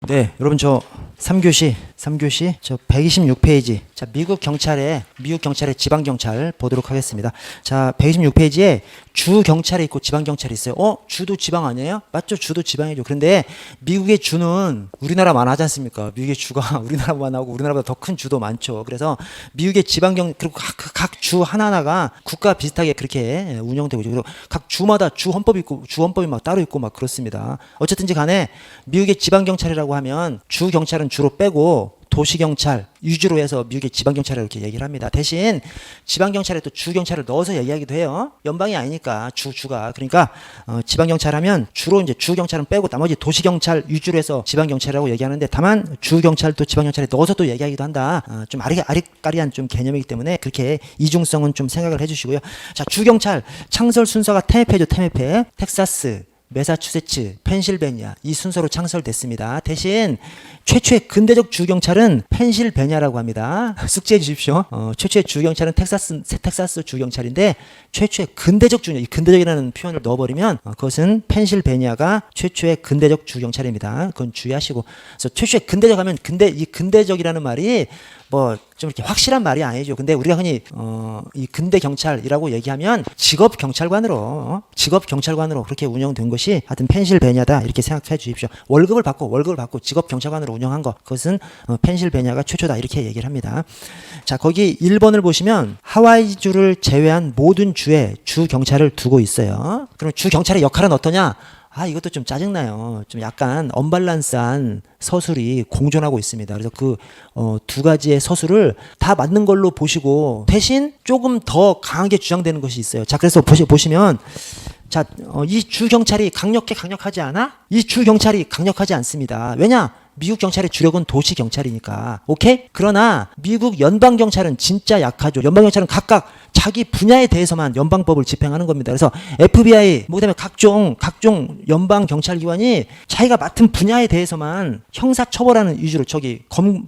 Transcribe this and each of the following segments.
네, 여러분 저 3교시 저 126페이지. 자, 미국 경찰의 지방 경찰 보도록 하겠습니다. 자, 126페이지에 주 경찰이 있고 지방 경찰이 있어요. 주도 지방 아니에요? 맞죠? 주도 지방이죠. 그런데 미국의 주는 우리나라만 하지 않습니까? 미국의 주가 우리나라만 하고 우리나라보다 더 큰 주도 많죠. 그래서 미국의 지방 그리고 각 주 하나하나가 국가 비슷하게 그렇게 운영되고 있죠. 그리고 각 주마다 주 헌법이 막 따로 있고 막 그렇습니다. 어쨌든지 간에 미국의 지방 경찰이라고 하면 주 경찰은 주로 빼고 도시경찰 위주로 해서 미국의 지방경찰이라고 이렇게 얘기를 합니다. 대신 지방경찰에 또 주경찰을 넣어서 얘기하기도 해요. 연방이 아니니까 주가. 그러니까 지방경찰 하면 주로 이제 주경찰은 빼고 나머지 도시경찰 위주로 해서 지방경찰이라고 얘기하는데 다만 주경찰도 지방경찰에 넣어서 또 얘기하기도 한다. 좀 아리까리한 좀 개념이기 때문에 그렇게 이중성은 좀 생각을 해주시고요. 자, 주경찰 창설 순서가 테메페죠. 테메페. 텍사스, 매사추세츠, 펜실베니아 이 순서로 창설됐습니다. 대신 최초의 근대적 주경찰은 펜실베니아라고 합니다. 숙지해 주십시오. 최초의 주경찰은 텍사스 주경찰인데 최초의 근대적 이 근대적이라는 표현을 넣어버리면 그것은 펜실베니아가 최초의 근대적 주경찰입니다. 그건 주의하시고. 그래서 최초의 근대적 하면 이 근대적이라는 말이 뭐 좀 이렇게 확실한 말이 아니죠. 근데 우리가 흔히 이 근대 경찰이라고 얘기하면 직업 경찰관으로 그렇게 운영된 것이 하여튼 펜실베니아다 이렇게 생각해 주십시오. 월급을 받고 직업 경찰관으로 운영한 것 그것은 펜실베니아가 최초다 이렇게 얘기를 합니다. 자, 거기 1번을 보시면 하와이주를 제외한 모든 주에 주 경찰을 두고 있어요. 그럼 주 경찰의 역할은 어떠냐? 이것도 좀 짜증나요. 좀 약간 언밸런스한 서술이 공존하고 있습니다. 그래서 그 두 가지의 서술을 다 맞는 걸로 보시고 대신 조금 더 강하게 주장되는 것이 있어요. 자, 그래서 보시면 자, 이 주경찰이 강력하지 않아? 이 주경찰이 강력하지 않습니다. 왜냐? 미국 경찰의 주력은 도시 경찰이니까. 오케이? 그러나 미국 연방 경찰은 진짜 약하죠. 연방 경찰은 각각 자기 분야에 대해서만 연방법을 집행하는 겁니다. 그래서 FBI, 그다음에 각종 연방 경찰 기관이 자기가 맡은 분야에 대해서만 형사 처벌하는 위주로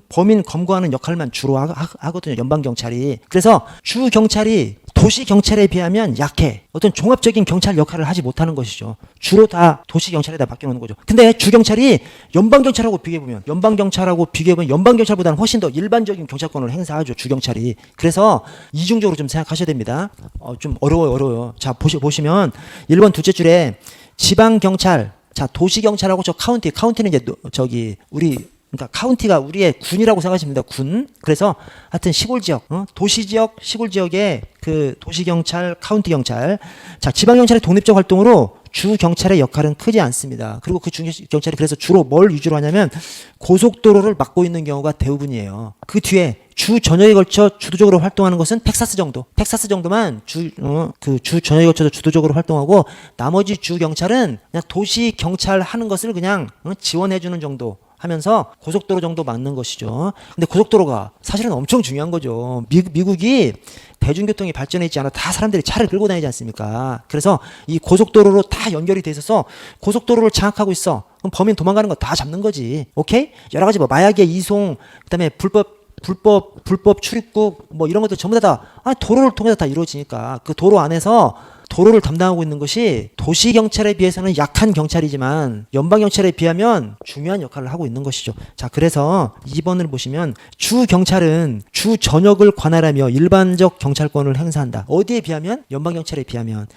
범인 검거하는 역할만 주로 하거든요. 연방 경찰이. 그래서 주 경찰이 도시 경찰에 비하면 약해. 어떤 종합적인 경찰 역할을 하지 못하는 것이죠. 주로 다 도시 경찰에다 맡겨놓는 거죠. 근데 주 경찰이 연방 경찰하고 비교해보면 연방 경찰보다는 훨씬 더 일반적인 경찰권을 행사하죠. 주 경찰이. 그래서 이중적으로 좀 생각하셔야 됩니다. 좀 어려워요. 자, 보시면 1번 둘째 줄에 지방 경찰. 자, 도시 경찰하고 저 카운티는 이제 그러니까 카운티가 우리의 군이라고 생각하시면 됩니다. 군. 그래서 하여튼 시골 지역, 도시 지역, 시골 지역의 그 도시 경찰, 카운티 경찰. 자, 지방 경찰의 독립적 활동으로 주 경찰의 역할은 크지 않습니다. 그리고 그 주 경찰이 그래서 주로 뭘 위주로 하냐면 고속도로를 맡고 있는 경우가 대부분이에요. 그 뒤에 주 전역에 걸쳐 주도적으로 활동하는 것은 텍사스 정도만 주 전역에 걸쳐서 주도적으로 활동하고 나머지 주 경찰은 그냥 도시 경찰 하는 것을 그냥 지원해 주는 정도 하면서 고속도로 정도 막는 것이죠. 근데 고속도로가 사실은 엄청 중요한 거죠. 미국이 대중교통이 발전해 있지 않아 다 사람들이 차를 끌고 다니지 않습니까? 그래서 이 고속도로로 다 연결이 돼 있어서 고속도로를 장악하고 있어. 그럼 범인 도망가는 거 다 잡는 거지. 오케이? 여러 가지 마약의 이송, 그다음에 불법 출입국 이런 것들 전부 다 도로를 통해서 다 이루어지니까 그 도로 안에서 도로를 담당하고 있는 것이 도시 경찰에 비해서는 약한 경찰이지만 연방 경찰에 비하면 중요한 역할을 하고 있는 것이죠. 자, 그래서 2번을 보시면 주 경찰은 주 전역을 관할하며 일반적 경찰권을 행사한다. 어디에 비하면? 연방 경찰에 비하면.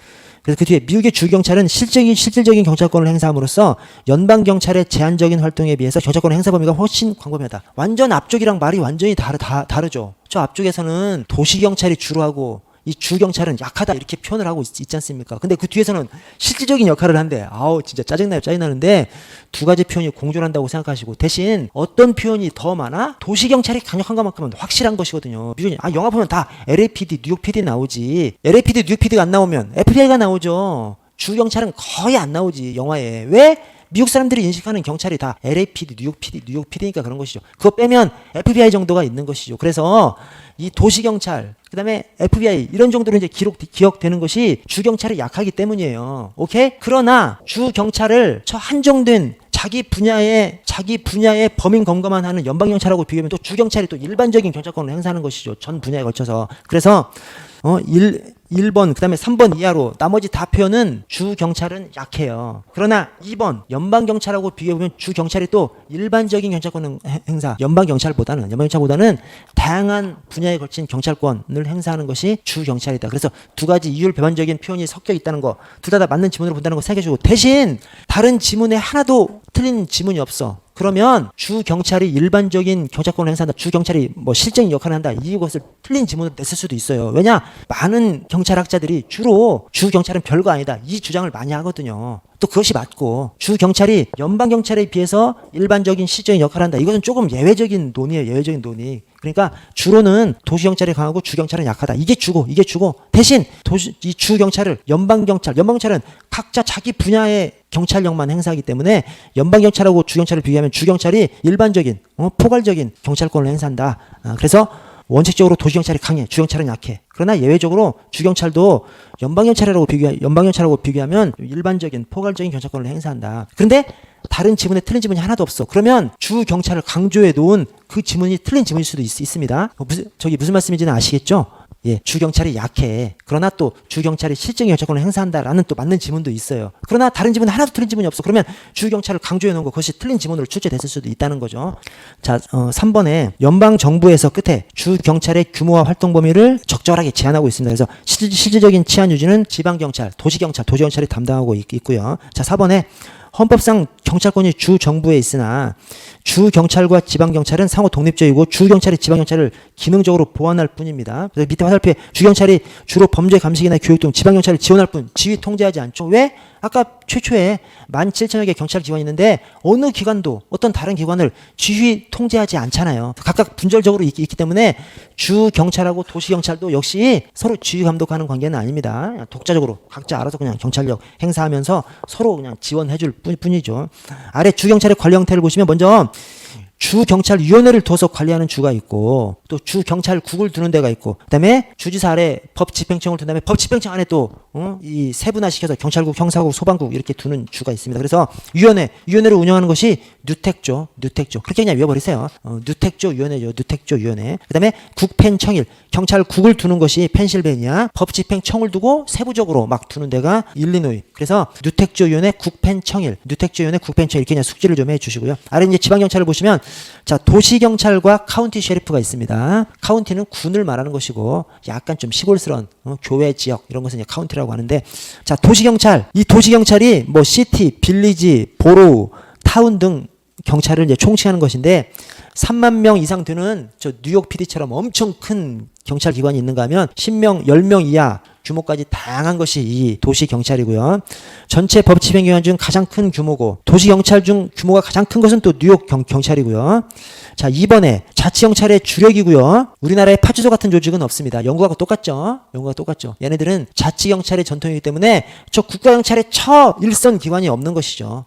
그래서 그 뒤에 미국의 주 경찰은 실질적인 경찰권을 행사함으로써 연방 경찰의 제한적인 활동에 비해서 경찰권 행사 범위가 훨씬 광범위하다. 완전 앞쪽이랑 말이 완전히 다르죠. 저 앞쪽에서는 도시 경찰이 주로 하고 이 주경찰은 약하다 이렇게 표현을 하고 있지 않습니까? 근데 그 뒤에서는 실질적인 역할을 한대. 진짜 짜증나는데 두 가지 표현이 공존한다고 생각하시고 대신 어떤 표현이 더 많아? 도시경찰이 강력한 것만큼은 확실한 것이거든요. 미국이 영화 보면 다 LAPD, 뉴욕 PD 나오지. LAPD, 뉴욕 PD가 안 나오면 FBI가 나오죠. 주경찰은 거의 안 나오지 영화에. 왜? 미국 사람들이 인식하는 경찰이 다 LAPD, 뉴욕 PD니까 그런 것이죠. 그거 빼면 FBI 정도가 있는 것이죠. 그래서 이 도시경찰, 그 다음에 FBI 이런 정도로 이제 기억되는 것이 주경찰이 약하기 때문이에요. 오케이? 그러나 주경찰을 저 한정된 자기 분야의 범인 검거만 하는 연방경찰하고 비교하면 또 주경찰이 또 일반적인 경찰권을 행사하는 것이죠. 전 분야에 걸쳐서. 그래서 1번 그다음에 3번 이하로 나머지 다 표현은 주 경찰은 약해요. 그러나 2번 연방 경찰하고 비교해 보면 주 경찰이 또 일반적인 경찰권 행사 연방 경찰보다는 다양한 분야에 걸친 경찰권을 행사하는 것이 주 경찰이다. 그래서 두 가지 이율 배반적인 표현이 섞여 있다는 거, 둘 다 맞는 지문으로 본다는 거 새겨주고, 대신 다른 지문에 하나도 틀린 지문이 없어. 그러면 주 경찰이 일반적인 경찰권을 행사한다. 주 경찰이 뭐 실적인 역할을 한다. 이것을 틀린 지문으로 냈을 수도 있어요. 왜냐? 많은 경찰학자들이 주로 주 경찰은 별거 아니다. 이 주장을 많이 하거든요. 또 그것이 맞고, 주 경찰이 연방 경찰에 비해서 일반적인 실적인 역할을 한다. 이것은 조금 예외적인 논의예요. 예외적인 논의. 그러니까 주로는 도시 경찰이 강하고 주 경찰은 약하다. 이게 주고 대신 이 주 경찰을 연방 경찰은 각자 자기 분야의 경찰력만 행사하기 때문에 연방 경찰하고 주 경찰을 비교하면 주 경찰이 일반적인 포괄적인 경찰권을 행사한다. 그래서 원칙적으로 도시 경찰이 강해, 주 경찰은 약해. 그러나 예외적으로 주 경찰도 연방 경찰하고 비교하면 일반적인 포괄적인 경찰권을 행사한다. 그런데 다른 지문에 틀린 지문이 하나도 없어. 그러면 주 경찰을 강조해 놓은 그 지문이 틀린 지문일 수도 있습니다. 무슨 말씀인지는 아시겠죠? 예, 주 경찰이 약해. 그러나 또 주 경찰이 실적인 경찰권을 행사한다라는 또 맞는 지문도 있어요. 그러나 다른 지문에 하나도 틀린 지문이 없어. 그러면 주 경찰을 강조해 놓은 거, 그것이 틀린 지문으로 출제됐을 수도 있다는 거죠. 자, 3번에 연방 정부에서 끝에 주 경찰의 규모와 활동 범위를 적절하게 제한하고 있습니다. 그래서 실질적인 치안 유지는 지방 경찰, 도시 경찰이 담당하고 있고요. 자, 4번에 헌법상 경찰권이 주 정부에 있으나 주 경찰과 지방 경찰은 상호 독립적이고 주 경찰이 지방 경찰을 기능적으로 보완할 뿐입니다. 그래서 밑에 화살표에 주 경찰이 주로 범죄 감식이나 교육 등 지방 경찰을 지원할 뿐 지휘 통제하지 않죠. 왜? 아까 최초에 17,000여 개 경찰 기관이 있는데 어느 기관도 어떤 다른 기관을 지휘 통제하지 않잖아요. 각각 분절적으로 있기 때문에 주 경찰하고 도시 경찰도 역시 서로 지휘 감독하는 관계는 아닙니다. 독자적으로 각자 알아서 그냥 경찰력 행사하면서 서로 그냥 지원해줄 뿐이죠. 아래 주 경찰의 관리 형태를 보시면 먼저 주 경찰위원회를 둬서 관리하는 주가 있고, 또 주 경찰국을 두는 데가 있고, 그다음에 주지사 아래 법 집행청을 둔 다음에 법 집행청 안에 또 이 세분화시켜서 경찰국, 형사국, 소방국 이렇게 두는 주가 있습니다. 그래서 위원회를 운영하는 것이 뉴택조 그렇게 그냥 외워버리세요. 뉴택조 위원회. 그다음에 국펜청일, 경찰국을 두는 것이 펜실베니아, 법 집행청을 두고 세부적으로 막 두는 데가 일리노이. 그래서 뉴택조 위원회, 국펜청일 이렇게 그냥 숙지를 좀 해주시고요. 아래 이제 지방경찰을 보시면, 자, 도시경찰과 카운티 셰리프가 있습니다. 카운티는 군을 말하는 것이고, 약간 좀 시골스러운 교외 지역 이런 것은 이제 카운티라고 하는데, 자, 이 도시경찰이 뭐 시티, 빌리지, 보로우, 타운 등 경찰을 이제 총칭하는 것인데, 3만 명 이상 되는 저 뉴욕 PD처럼 엄청 큰 경찰 기관이 있는가 하면 10명, 10명 이하 규모까지 다양한 것이 이 도시경찰이고요. 전체 법 집행기관 중 가장 큰 규모고, 도시경찰 중 규모가 가장 큰 것은 또 뉴욕 경찰이고요. 자, 2번에 자치경찰의 주력이고요. 우리나라에 파주소 같은 조직은 없습니다. 영국하고 똑같죠. 얘네들은 자치경찰의 전통이기 때문에 저 국가경찰의 일선 기관이 없는 것이죠.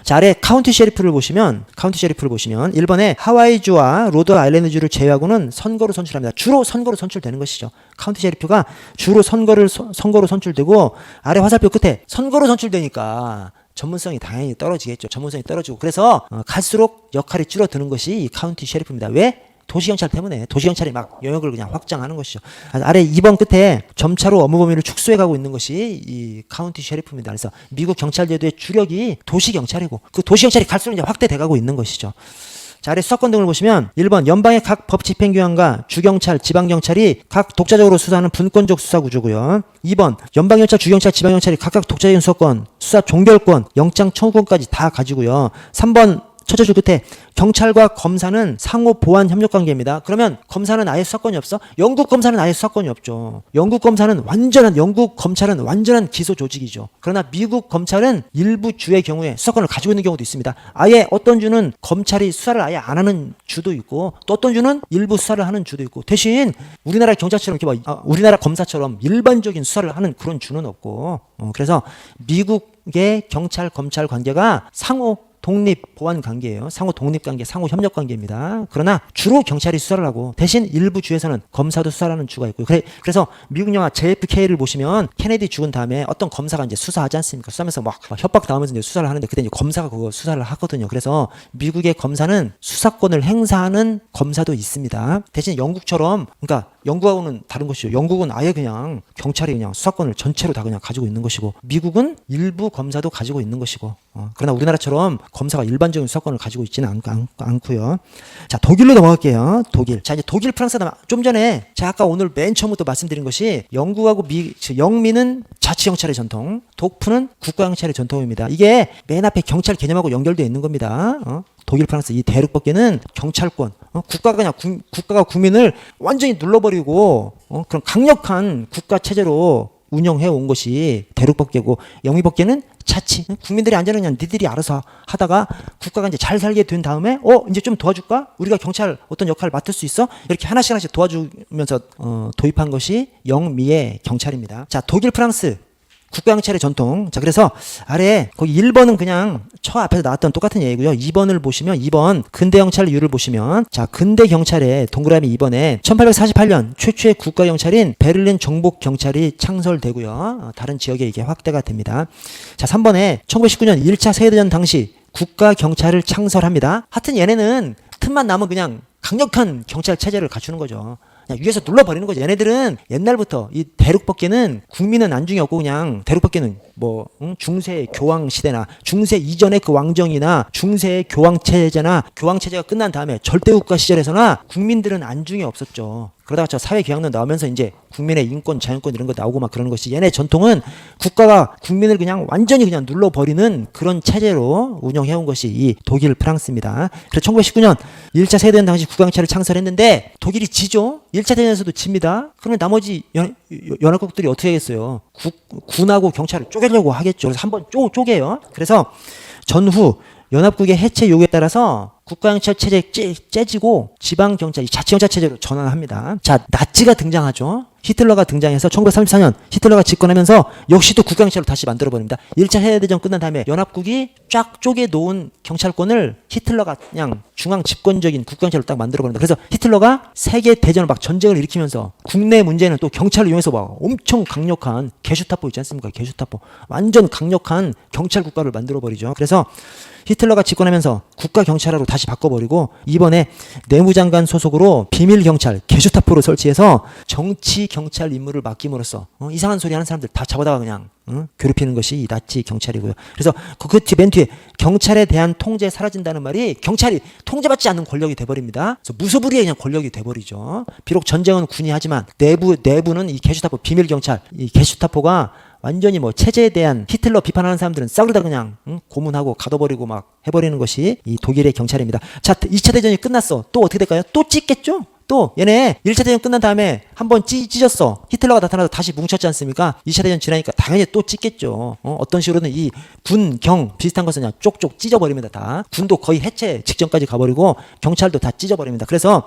자, 아래 카운티 셰리프를 보시면 1번에 하와이주와 로드 아일랜드주를 제외하고는 선거로 선출합니다. 주로 선거로 선출되는 것이죠. 카운티 셰리프가 주로 선거로 선출되고, 아래 화살표 끝에 선거로 선출되니까 전문성이 당연히 떨어지겠죠. 전문성이 떨어지고, 그래서 갈수록 역할이 줄어드는 것이 이 카운티 셰리프입니다. 왜? 도시경찰 때문에. 도시경찰이 막 영역을 그냥 확장하는 것이죠. 아래 2번 끝에 점차로 업무 범위를 축소해 가고 있는 것이 이 카운티 셰리프입니다. 그래서 미국 경찰제도의 주력이 도시경찰이고, 그 도시경찰이 갈수록 이제 확대돼 가고 있는 것이죠. 자, 아래 수사권 등을 보시면 1번 연방의 각 법 집행기관과 주경찰, 지방경찰이 각 독자적으로 수사하는 분권적 수사구조고요. 2번 연방경찰, 주경찰, 지방경찰이 각각 독자적인 수사권, 수사 종결권, 영장 청구권까지 다 가지고요. 3번 첫째 줄 끝에 경찰과 검사는 상호 보완 협력 관계입니다. 그러면 검사는 아예 수사권이 없어? 영국 검사는 아예 수사권이 없죠. 영국 검찰은 완전한 기소 조직이죠. 그러나 미국 검찰은 일부 주의 경우에 수사권을 가지고 있는 경우도 있습니다. 아예 어떤 주는 검찰이 수사를 아예 안 하는 주도 있고, 또 어떤 주는 일부 수사를 하는 주도 있고, 대신 우리나라 경찰처럼 이렇게 우리나라 검사처럼 일반적인 수사를 하는 그런 주는 없고, 그래서 미국의 경찰 검찰 관계가 상호 독립 보완 관계예요. 상호 독립 관계, 상호 협력 관계입니다. 그러나 주로 경찰이 수사를 하고, 대신 일부 주에서는 검사도 수사를 하는 주가 있고요. 그래서 미국 영화 JFK를 보시면 케네디 죽은 다음에 어떤 검사가 이제 수사하지 않습니까? 수사하면서 막 협박 당하면서 이제 수사를 하는데, 그때 이제 검사가 그거 수사를 하거든요. 그래서 미국의 검사는 수사권을 행사하는 검사도 있습니다. 대신 영국처럼, 그러니까 영국하고는 다른 것이죠. 영국은 아예 그냥 경찰이 그냥 수사권을 전체로 다 그냥 가지고 있는 것이고, 미국은 일부 검사도 가지고 있는 것이고, 그러나 우리나라처럼 검사가 일반적인 수사권을 가지고 있지는 않고요. 자, 독일로 넘어갈게요. 독일. 자, 이제 독일, 프랑스. 좀 전에 제가 아까 오늘 맨 처음부터 말씀드린 것이 영국하고 영미는 자치경찰의 전통, 독프는 국가경찰의 전통입니다. 이게 맨 앞에 경찰 개념하고 연결되어 있는 겁니다. 독일, 프랑스 이 대륙밖에는 경찰권, 국가가 국민을 완전히 눌러버리고 그런 강력한 국가 체제로 운영해 온 것이 대륙법계고, 영미법계는 자치, 국민들의 안전은 그냥 니들이 알아서 하다가 국가가 이제 잘 살게 된 다음에 이제 좀 도와줄까? 우리가 경찰 어떤 역할을 맡을 수 있어? 이렇게 하나씩 도와주면서 도입한 것이 영미의 경찰입니다. 자, 독일, 프랑스 국가경찰의 전통. 자, 그래서 아래 거기 1번은 그냥 처 앞에서 나왔던 똑같은 얘기고요. 2번을 보시면 2번 근대경찰 율을 보시면, 자, 근대경찰의 동그라미 2번에 1848년 최초의 국가경찰인 베를린 정복경찰이 창설되고요. 다른 지역에 이게 확대가 됩니다. 자, 3번에 1919년 1차 세계대전 당시 국가경찰을 창설합니다. 하여튼 얘네는 틈만 나면 그냥 강력한 경찰 체제를 갖추는 거죠. 그냥 위에서 눌러버리는 거죠. 얘네들은 옛날부터 이 대륙법계는 국민은 안중에 없고, 그냥 대륙법계는 중세 교황 시대나 중세 이전의 그 왕정이나 중세 교황 체제나 교황 체제가 끝난 다음에 절대국가 시절에서나 국민들은 안중에 없었죠. 그러다가 저 사회개혁론 나오면서 이제 국민의 인권, 자유권 이런 거 나오고 막 그러는 것이, 얘네 전통은 국가가 국민을 그냥 완전히 그냥 눌러버리는 그런 체제로 운영해온 것이 이 독일, 프랑스입니다. 그래서 1919년 1차 세계대전 당시 국가경찰을 창설했는데 독일이 지죠. 1차 대전에서도 집니다. 그러면 나머지 연합국들이 어떻게 하겠어요? 군하고 경찰을 쪼개려고 하겠죠. 그래서 한번 쪼개요. 그래서 전후 연합국의 해체 요구에 따라서 국가경찰 체제 째지고 지방경찰, 자치경찰 체제로 전환합니다. 자, 나치가 등장하죠. 히틀러가 등장해서 1934년 히틀러가 집권하면서 역시 또 국가경찰로 다시 만들어버립니다. 1차 세계대전 끝난 다음에 연합국이 쫙 쪼개놓은 경찰권을 히틀러가 그냥 중앙 집권적인 국가경찰로 딱 만들어버립니다. 그래서 히틀러가 세계대전을 막 전쟁을 일으키면서 국내 문제는 또 경찰을 이용해서 막 엄청 강력한 게슈타포 있지 않습니까? 게슈타포. 완전 강력한 경찰 국가를 만들어버리죠. 그래서 히틀러가 집권하면서 국가경찰화로 다시 바꿔버리고, 이번에 내무장관 소속으로 비밀경찰 게슈타포를 설치해서 정치경찰 임무를 맡김으로써 이상한 소리 하는 사람들 다 잡아다가 그냥 괴롭히는 것이 이 나치 경찰이고요. 그래서 맨 뒤에 경찰에 대한 통제 사라진다는 말이 경찰이 통제받지 않는 권력이 돼버립니다. 그래서 무소불위의 그냥 권력이 돼버리죠. 비록 전쟁은 군이 하지만 내부는 이 게슈타포 비밀경찰, 이 게슈타포가 완전히 체제에 대한 히틀러 비판하는 사람들은 싸우다 그냥 고문하고 가둬버리고 막 해버리는 것이 이 독일의 경찰입니다. 자, 2차 대전이 끝났어. 또 어떻게 될까요? 또 찢겠죠? 또 얘네 1차 대전 끝난 다음에 한번 찢었어. 히틀러가 나타나서 다시 뭉쳤지 않습니까? 2차 대전 지나니까 당연히 또 찢겠죠. 어떤 식으로는 이 군, 경 비슷한 것은 그냥 쪽쪽 찢어버립니다. 다. 군도 거의 해체 직전까지 가버리고 경찰도 다 찢어버립니다. 그래서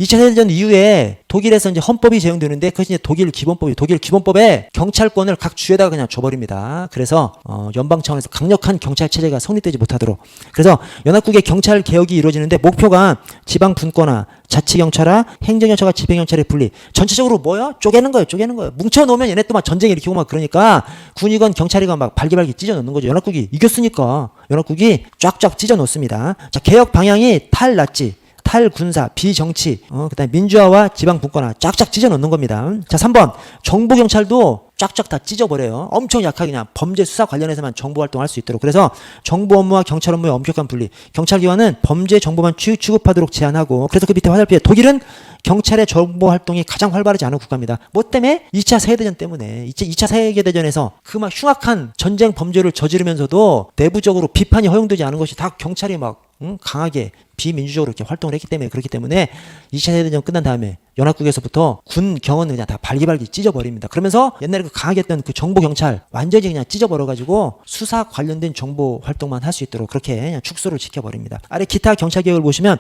2차 세계대전 이후에 독일에서 이제 헌법이 제정되는데, 그것이 이제 독일 기본법에 경찰권을 각 주에다가 그냥 줘버립니다. 그래서 연방 차원에서 강력한 경찰 체제가 성립되지 못하도록. 그래서 연합국의 경찰 개혁이 이루어지는데 목표가 지방 분권화, 자치경찰화, 행정경찰과 집행경찰의 분리. 전체적으로 뭐야? 쪼개는 거예요. 뭉쳐놓으면 얘네 또 막 전쟁 일으키고 막 그러니까 군이건 경찰이건 막 발기발기 찢어놓는 거죠. 연합국이 이겼으니까 연합국이 쫙쫙 찢어놓습니다. 자, 개혁 방향이 탈나치, 탈군사, 비정치, 그다음에 민주화와 지방분권화 쫙쫙 찢어놓는 겁니다. 자, 3번 정보경찰도 쫙쫙 다 찢어버려요. 엄청 약하게 그냥 범죄 수사 관련해서만 정보활동할 수 있도록. 그래서 정보 업무와 경찰 업무의 엄격한 분리. 경찰기관은 범죄 정보만 취급하도록 제한하고. 그래서 그 밑에 화살표에 독일은 경찰의 정보 활동이 가장 활발하지 않은 국가입니다. 뭐 때문에? 2차 세계대전 때문에. 2차 세계대전에서 그 막 흉악한 전쟁 범죄를 저지르면서도 내부적으로 비판이 허용되지 않은 것이 다 경찰이 막 강하게 비민주적으로 이렇게 활동을 했기 때문에, 그렇기 때문에 2차 세계대전 끝난 다음에 연합국에서부터 군, 경은 그냥 다 발기발기 찢어버립니다. 그러면서 옛날에 그 강하게 했던 그 정보 경찰 완전히 그냥 찢어버려가지고 수사 관련된 정보 활동만 할 수 있도록 그렇게 그냥 축소를 지켜버립니다. 아래 기타 경찰 개혁을 보시면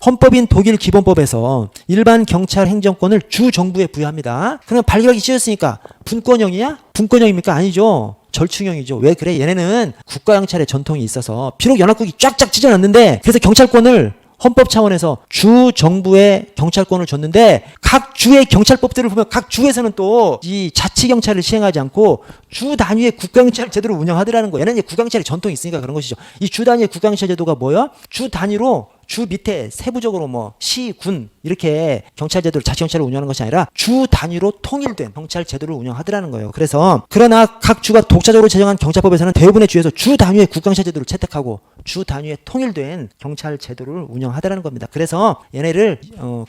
헌법인 독일 기본법에서 일반 경찰 행정권을 주 정부에 부여합니다. 그러면 발기발기 찢었으니까 분권형이야? 분권형입니까? 아니죠. 절충형이죠. 왜 그래? 얘네는 국가경찰의 전통이 있어서 비록 연합국이 쫙쫙 찢어놨는데, 그래서 경찰권을 헌법 차원에서 주 정부에 경찰권을 줬는데, 각 주의 경찰법들을 보면 각 주에서는 또 이 자치경찰을 시행하지 않고 주 단위의 국가경찰 제도를 운영하더라는 거예요. 얘는 이제 국가경찰의 전통이 있으니까 그런 것이죠. 이 주 단위의 국가경찰 제도가 뭐야? 주 단위로 주 밑에 세부적으로 뭐 시, 군 이렇게 경찰 제도를 자치경찰을 운영하는 것이 아니라 주 단위로 통일된 경찰 제도를 운영하더라는 거예요. 그래서 그러나 각 주가 독자적으로 제정한 경찰법에서는 대부분의 주에서 주 단위의 국경찰 제도를 채택하고 주 단위의 통일된 경찰 제도를 운영하더라는 겁니다. 그래서 얘네를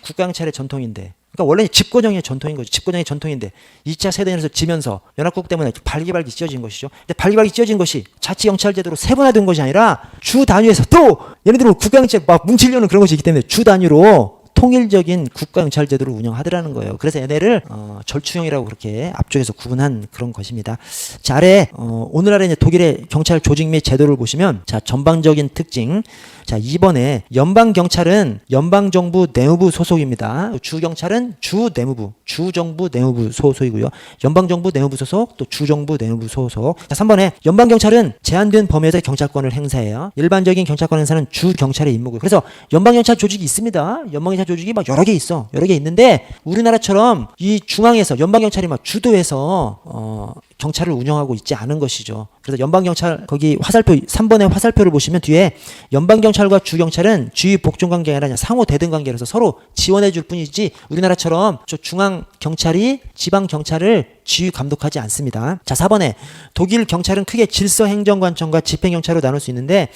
국가경찰의 전통인데, 그러니까 원래 집권형의 전통인 거죠. 집권형의 전통인데 2차 세대전에서 지면서 연합국 때문에 발기발기 찢어진 것이죠. 근데 발기발기 찢어진 것이 자치경찰제도로 세분화된 것이 아니라 주 단위에서 또 얘네들은 국가경찰 막 뭉치려는 그런 것이 있기 때문에 주 단위로 통일적인 국가경찰제도를 운영하더라는 거예요. 그래서 얘네를 절충형이라고 그렇게 앞쪽에서 구분한 그런 것입니다. 자, 아래 오늘날의 이제 독일의 경찰 조직 및 제도를 보시면, 자, 전반적인 특징. 자, 2번에 연방경찰은 연방정부 내무부 소속입니다. 주경찰은 주내무부, 주정부 내무부 소속이고요. 연방정부 내무부 소속, 또 주정부 내무부 소속. 자, 3번에 연방경찰은 제한된 범위에서 경찰권을 행사해요. 일반적인 경찰권 행사는 주경찰의 임무고요. 그래서 연방경찰 조직이 있습니다. 연방경찰 조직이 막 여러 개 있어. 여러 개 있는데 우리나라처럼 이 중앙에서 연방경찰이 막 주도해서 경찰을 운영하고 있지 않은 것이죠. 그래서 연방경찰 거기 화살표 3번의 화살표를 보시면 뒤에 연방경찰과 주경찰은 주의 복종 관계가 아니라 상호 대등 관계라서 서로 지원해 줄 뿐이지 우리나라처럼 저 중앙경찰이 지방경찰을 지휘 감독하지 않습니다. 자, 4번에 독일 경찰은 크게 질서행정관청과 집행경찰로 나눌 수 있는데,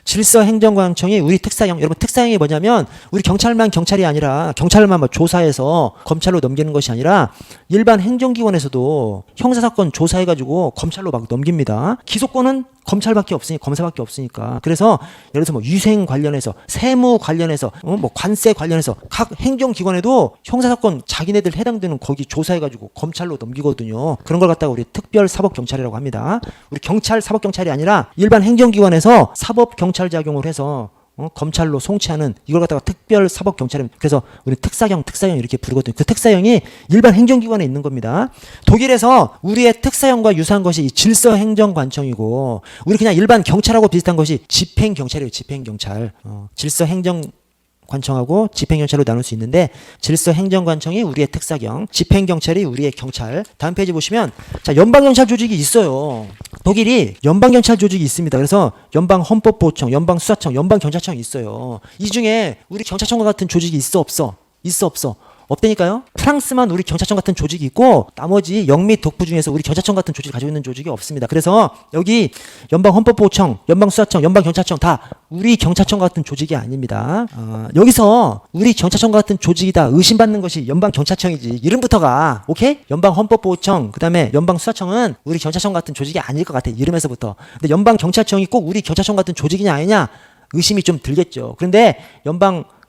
질서행정관청이 우리 특사형, 여러분 특사형이 뭐냐면 우리 경찰만 경찰이 아니라 경찰만 뭐 조사해서 검찰로 넘기는 것이 아니라 일반 행정기관에서도 형사사건 조사해가지고 검찰로 막 넘깁니다. 기소권은 검찰밖에 없으니 검사밖에 없으니까. 그래서 예를 들어서 뭐 위생 관련해서, 세무 관련해서, 뭐 관세 관련해서 각 행정기관에도 형사사건 자기네들 해당되는 거기 조사해가지고 검찰로 넘기거든요. 그런 걸 갖다가 우리 특별사법경찰이라고 합니다. 우리 경찰 사법경찰이 아니라 일반 행정기관에서 사법경찰 작용을 해서 검찰로 송치하는 이걸 갖다가 특별사법경찰입니다. 그래서 우리 특사형 이렇게 부르거든요. 그 특사형이 일반 행정기관에 있는 겁니다. 독일에서 우리의 특사형과 유사한 것이 질서행정관청이고, 우리 그냥 일반 경찰하고 비슷한 것이 집행경찰이에요. 집행경찰. 질서행정관청하고 집행경찰로 나눌 수 있는데, 질서행정관청이 우리의 특사경, 집행경찰이 우리의 경찰. 다음 페이지 보시면, 자, 연방경찰 조직이 있어요. 독일이 연방경찰 조직이 있습니다. 그래서 연방헌법보호청, 연방수사청, 연방경찰청이 있어요. 이 중에 우리 경찰청과 같은 조직이 있어 없어? 있어 없어? 없다니까요. 프랑스만 우리 경찰청 같은 조직이 있고 나머지 영미 독부 중에서 우리 경찰청 같은 조직을 가지고 있는 조직이 없습니다. 그래서 여기 연방헌법보호청, 연방수사청, 연방경찰청 다 우리 경찰청 같은 조직이 아닙니다. 여기서 우리 경찰청 같은 조직이다 의심받는 것이 연방경찰청이지. 이름부터가 오케이? 연방헌법보호청, 그 다음에 연방수사청은 우리 경찰청 같은 조직이 아닐 것 같아. 이름에서부터. 근데 연방경찰청이 꼭 우리 경찰청 같은 조직이냐 아니냐 의심이 좀 들겠죠. 그런데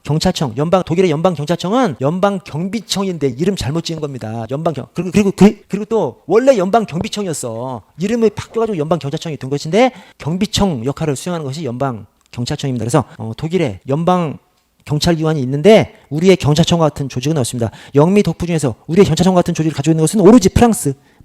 경찰청, 독일의 연방경찰청은 연방경비청인데 이름 잘못 지은 겁니다. 그리고 또 원래 연방경비청이었어. 이름이 바뀌어가지고 연방경찰청이 된 것인데 경비청 역할을 수행하는 것이 연방경찰청입니다. 그래서 독일의 연방경찰기관이 있는데 우리의 경찰청과 같은 조직은 없습니다. 영미 독부 중에서 우리의 경찰청 같은 조직을 가지고 있는 것은 오로지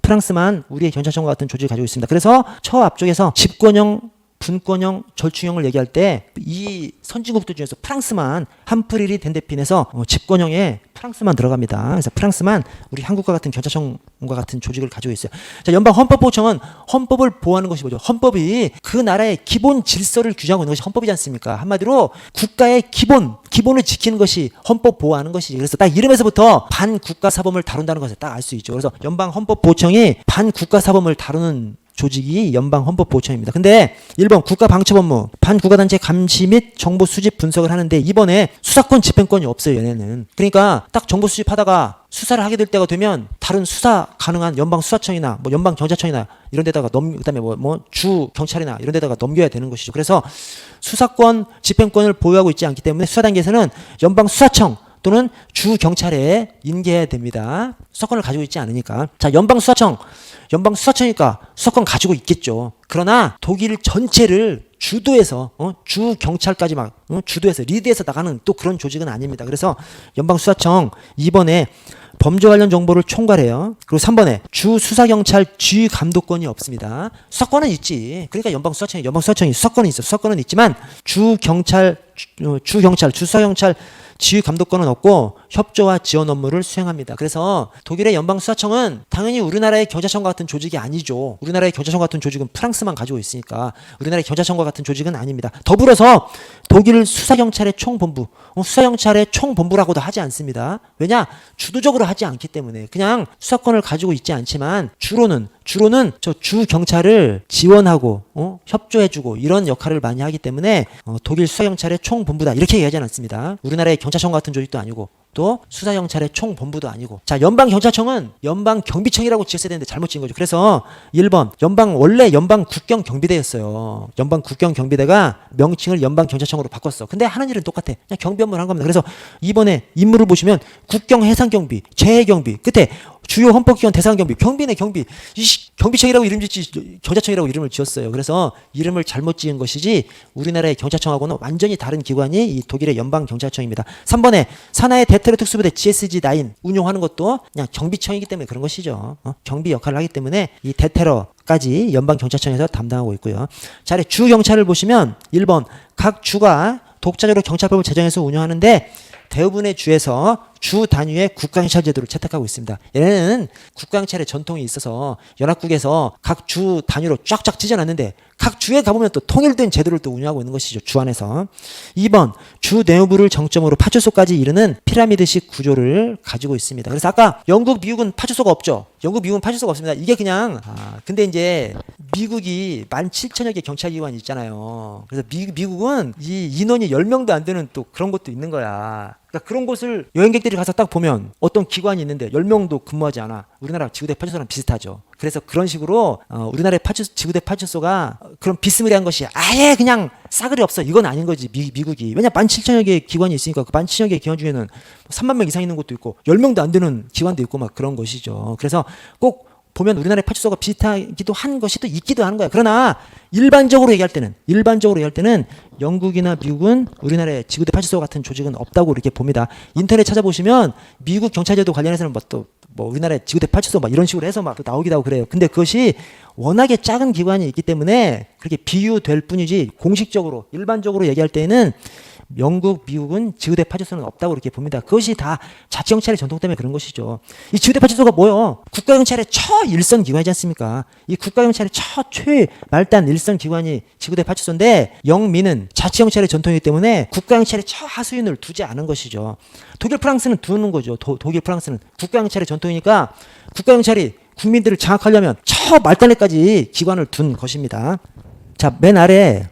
프랑스만 우리의 경찰청과 같은 조직을 가지고 있습니다. 그래서 처 앞쪽에서 집권형, 분권형, 절충형을 얘기할 때 이 선진국들 중에서 프랑스만 함프리리 덴데핀에서 집권형에 프랑스만 들어갑니다. 그래서 프랑스만 우리 한국과 같은 경찰청과 같은 조직을 가지고 있어요. 자, 연방헌법보호청은 헌법을 보호하는 것이 뭐죠? 헌법이 그 나라의 기본 질서를 규정하고 있는 것이 헌법이지 않습니까? 한마디로 국가의 기본을 지키는 것이 헌법 보호하는 것이지. 그래서 딱 이름에서부터 반국가 사범을 다룬다는 것을 딱 알 수 있죠. 그래서 연방헌법보호청이 반국가 사범을 다루는 조직이 연방헌법보호청입니다. 근데 1번 국가방첩업무, 반국가단체 감시 및 정보 수집 분석을 하는데 이번에 수사권, 집행권이 없어요. 얘네는. 그러니까 딱 정보 수집하다가 수사를 하게 될 때가 되면 다른 수사 가능한 연방수사청이나 뭐 연방경찰청이나 이런 데다가 그다음에 뭐 주경찰이나 이런 데다가 넘겨야 되는 것이죠. 그래서 수사권, 집행권을 보유하고 있지 않기 때문에 수사 단계에서는 연방수사청 또는 주경찰에 인계해야 됩니다. 수사권을 가지고 있지 않으니까. 자, 연방수사청이니까 수사권 가지고 있겠죠. 그러나 독일 전체를 주도해서 주경찰까지 막 주도해서 리드해서 나가는 또 그런 조직은 아닙니다. 그래서 연방수사청 2번에 범죄 관련 정보를 총괄해요. 그리고 3번에 주수사경찰 지휘감독권이 없습니다. 수사권은 있지. 그러니까 연방수사청이 수사권은 있어. 수사권은 있지만 주경찰 주경찰, 수사경찰 지휘 감독권은 없고 협조와 지원 업무를 수행합니다. 그래서 독일의 연방수사청은 당연히 우리나라의 경찰청과 같은 조직이 아니죠. 우리나라의 경찰청 같은 조직은 프랑스만 가지고 있으니까 우리나라의 경찰청과 같은 조직은 아닙니다. 더불어서 독일 수사경찰의 총본부, 수사경찰의 총본부라고도 하지 않습니다. 왜냐? 주도적으로 하지 않기 때문에 그냥 수사권을 가지고 있지 않지만 주로는 저 주경찰을 지원하고 협조해주고 이런 역할을 많이 하기 때문에 독일 수사경찰의 총본부다 이렇게 얘기하지 않습니다. 우리나라의 경찰청 같은 조직도 아니고 또 수사경찰의 총본부도 아니고 자 연방경찰청은 연방경비청이라고 지었어야 되는데 잘못 지은 거죠. 그래서 1번 원래 연방국경경비대였어요. 연방국경경비대가 명칭을 연방경찰청으로 바꿨어. 근데 하는 일은 똑같아. 그냥 경비 업무를 한 겁니다. 그래서 2번에 임무를 보시면 국경해상경비, 재해경비 끝에 주요 헌법기관 대상경비, 경비네 경비. 경비청이라고 이름 짓지 경찰청이라고 이름을 지었어요. 그래서 이름을 잘못 지은 것이지 우리나라의 경찰청하고는 완전히 다른 기관이 이 독일의 연방경찰청입니다. 3번에 산하의 대테러 특수부대 GSG9 운용하는 것도 그냥 경비청이기 때문에 그런 것이죠. 경비 역할을 하기 때문에 이 대테러까지 연방경찰청에서 담당하고 있고요. 자, 아래 주경찰을 보시면 1번 각 주가 독자적으로 경찰법을 제정해서 운영하는데 대부분의 주에서 주 단위의 국가경찰 제도를 채택하고 있습니다. 얘네는 국가경찰의 전통이 있어서 연합국에서 각 주 단위로 쫙쫙 찢어놨는데 각 주에 가보면 또 통일된 제도를 또 운영하고 있는 것이죠. 주 안에서. 2번 주 내부를 정점으로 파출소까지 이르는 피라미드식 구조를 가지고 있습니다. 그래서 아까 영국, 미국은 파출소가 없죠. 영국, 미국은 파출소가 없습니다. 이게 그냥 근데 이제 미국이 17,000여 개 경찰기관이 있잖아요. 그래서 미국은 이 인원이 10명도 안 되는 또 그런 것도 있는 거야. 그러니까 그런 곳을 여행객들이 가서 딱 보면 어떤 기관이 있는데 10명도 근무하지 않아. 우리나라 지구대 파출소랑 비슷하죠. 그래서 그런 식으로 우리나라의 지구대 파출소가 그런 비스무리한 것이 아예 그냥 싸그리 없어. 이건 아닌 거지 미국이. 왜냐 17,000여 개 기관이 있으니까 그 17,000여 개 기관 중에는 3만 명 이상 있는 것도 있고 10명도 안 되는 기관도 있고 막 그런 것이죠. 그래서 꼭 보면 우리나라의 파출소가 비슷하기도 한 것이 또 있기도 하는 거야. 그러나 일반적으로 얘기할 때는 영국이나 미국은 우리나라의 지구대 파출소 같은 조직은 없다고 이렇게 봅니다. 인터넷 찾아보시면 미국 경찰제도 관련해서는 우리나라의 지구대 파출소 막 이런 식으로 해서 막 나오기도 하고 그래요. 근데 그것이 워낙에 작은 기관이 있기 때문에 그렇게 비유될 뿐이지 공식적으로 일반적으로 얘기할 때는 영국, 미국은 지구대 파출소는 없다고 이렇게 봅니다. 그것이 다 자치경찰의 전통 때문에 그런 것이죠. 이 지구대 파출소가 뭐요? 국가경찰의 일선 기관이지 않습니까? 이 국가경찰의 최말단 일선 기관이 지구대 파출소인데 영미는 자치경찰의 전통이기 때문에 국가경찰의 하수인을 두지 않은 것이죠. 독일, 프랑스는 두는 거죠. 독일, 프랑스는 국가경찰의 전통이니까 국가경찰이 국민들을 장악하려면 말단에까지 기관을 둔 것입니다. 자, 맨 아래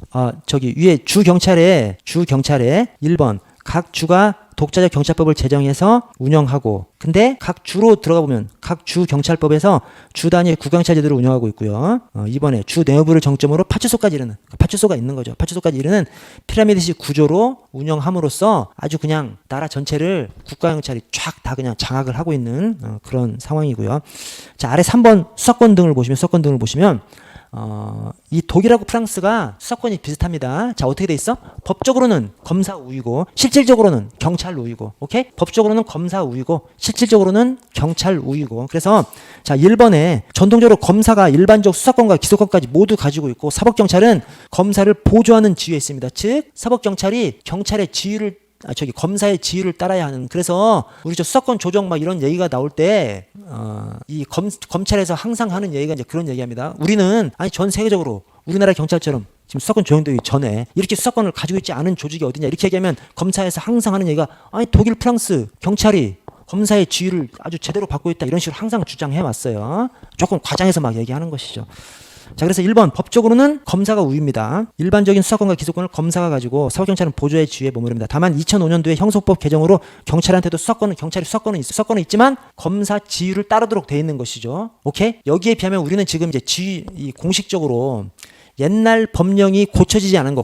위에 주경찰에 1번 각 주가 독자적 경찰법을 제정해서 운영하고 근데 각 주로 들어가 보면 각 주 경찰법에서 주 단위의 국가경찰 제도를 운영하고 있고요. 2번에 주 내부를 정점으로 파출소까지 이르는 파출소가 있는 거죠. 파출소까지 이르는 피라미드식 구조로 운영함으로써 아주 그냥 나라 전체를 국가경찰이 쫙 다 그냥 장악을 하고 있는 그런 상황이고요. 자, 아래 3번 수사권 등을 보시면 이 독일하고 프랑스가 수사권이 비슷합니다. 자, 어떻게 돼 있어? 법적으로는 검사 우위고 실질적으로는 경찰 우위고. 오케이? 법적으로는 검사 우위고 실질적으로는 경찰 우위고. 그래서 자, 1번에 전통적으로 검사가 일반적 수사권과 기소권까지 모두 가지고 있고 사법경찰은 검사를 보조하는 지위에 있습니다. 즉 사법경찰이 경찰의 지휘를 검사의 지휘를 따라야 하는. 그래서 우리 수사권 조정 막 이런 얘기가 나올 때 이 검찰에서 항상 하는 얘기가 이제 그런 얘기합니다. 우리는 전 세계적으로 우리나라 경찰처럼 지금 수사권 조정되기 전에 이렇게 수사권을 가지고 있지 않은 조직이 어디냐 이렇게 얘기하면 검사에서 항상 하는 얘기가 독일, 프랑스 경찰이 검사의 지휘를 아주 제대로 받고 있다 이런 식으로 항상 주장해 왔어요. 조금 과장해서 막 얘기하는 것이죠. 자, 그래서 1번 법적으로는 검사가 우위입니다. 일반적인 수사권과 기소권을 검사가 가지고 사법경찰은 보조의 지위에 머무릅니다. 다만 2005년도에 형소법 개정으로 경찰한테도 경찰이 수사권은 있지만 검사 지휘를 따르도록 돼 있는 것이죠. 오케이? 여기에 비하면 우리는 지금 이제 공식적으로 옛날 법령이 고쳐지지 않은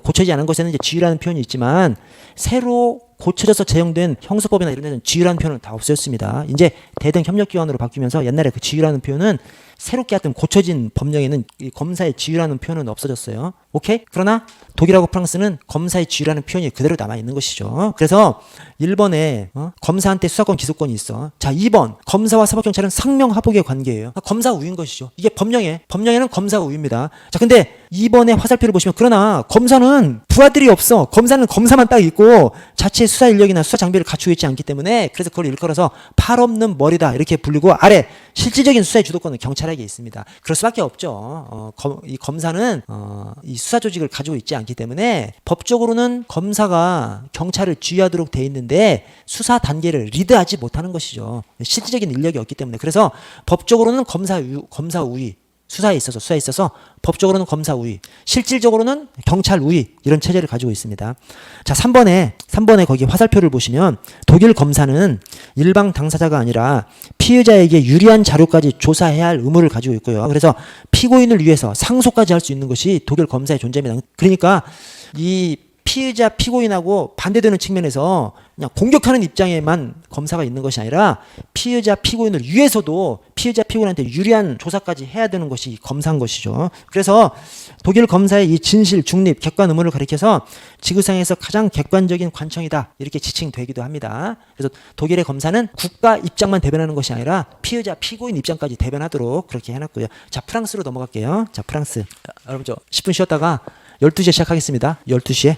것에는 이제 지휘라는 표현이 있지만 새로 고쳐져서 제정된 형소법이나 이런 데는 지휘라는 표현은 다 없어졌습니다. 이제 대등 협력기관으로 바뀌면서 옛날에 그 지휘라는 표현은 새롭게 하여튼 고쳐진 법령에는 이 검사의 지위라는 표현은 없어졌어요. 오케이? 그러나 독일하고 프랑스는 검사의 지위라는 표현이 그대로 남아있는 것이죠. 그래서 1번에 검사한테 수사권 기소권이 있어. 자, 2번 검사와 사법경찰은 상명하복의 관계예요. 검사 우위인 것이죠. 이게 법령에는 검사 우위입니다. 자, 근데 2번의 화살표를 보시면 그러나 검사는 부하들이 없어. 검사는 검사만 딱 있고 자체의 수사 인력이나 수사 장비를 갖추고 있지 않기 때문에 그래서 그걸 일컬어서 팔 없는 머리다 이렇게 불리고 아래 실질적인 수사의 주도권은 경찰에게 있습니다. 그럴 수밖에 없죠. 이 검사는 이 수사 조직을 가지고 있지 않기 때문에 법적으로는 검사가 경찰을 지휘하도록 돼 있는데 수사 단계를 리드하지 못하는 것이죠. 실질적인 인력이 없기 때문에. 그래서 법적으로는 검사 우위, 수사에 있어서 법적으로는 검사 우위, 실질적으로는 경찰 우위 이런 체제를 가지고 있습니다. 자, 3번에 거기 화살표를 보시면 독일 검사는 일방 당사자가 아니라 피의자에게 유리한 자료까지 조사해야 할 의무를 가지고 있고요. 그래서 피고인을 위해서 상소까지 할 수 있는 것이 독일 검사의 존재입니다. 그러니까 이 피의자 피고인하고 반대되는 측면에서 그냥 공격하는 입장에만 검사가 있는 것이 아니라 피의자 피고인을 위해서도 피의자 피고인한테 유리한 조사까지 해야 되는 것이 검사인 것이죠. 그래서 독일 검사의 이 진실, 중립, 객관 의무를 가리켜서 지구상에서 가장 객관적인 관청이다 이렇게 지칭되기도 합니다. 그래서 독일의 검사는 국가 입장만 대변하는 것이 아니라 피의자 피고인 입장까지 대변하도록 그렇게 해놨고요. 자, 프랑스로 넘어갈게요. 자, 프랑스. 여러분 저 10분 쉬었다가 12시에 시작하겠습니다. 12시에.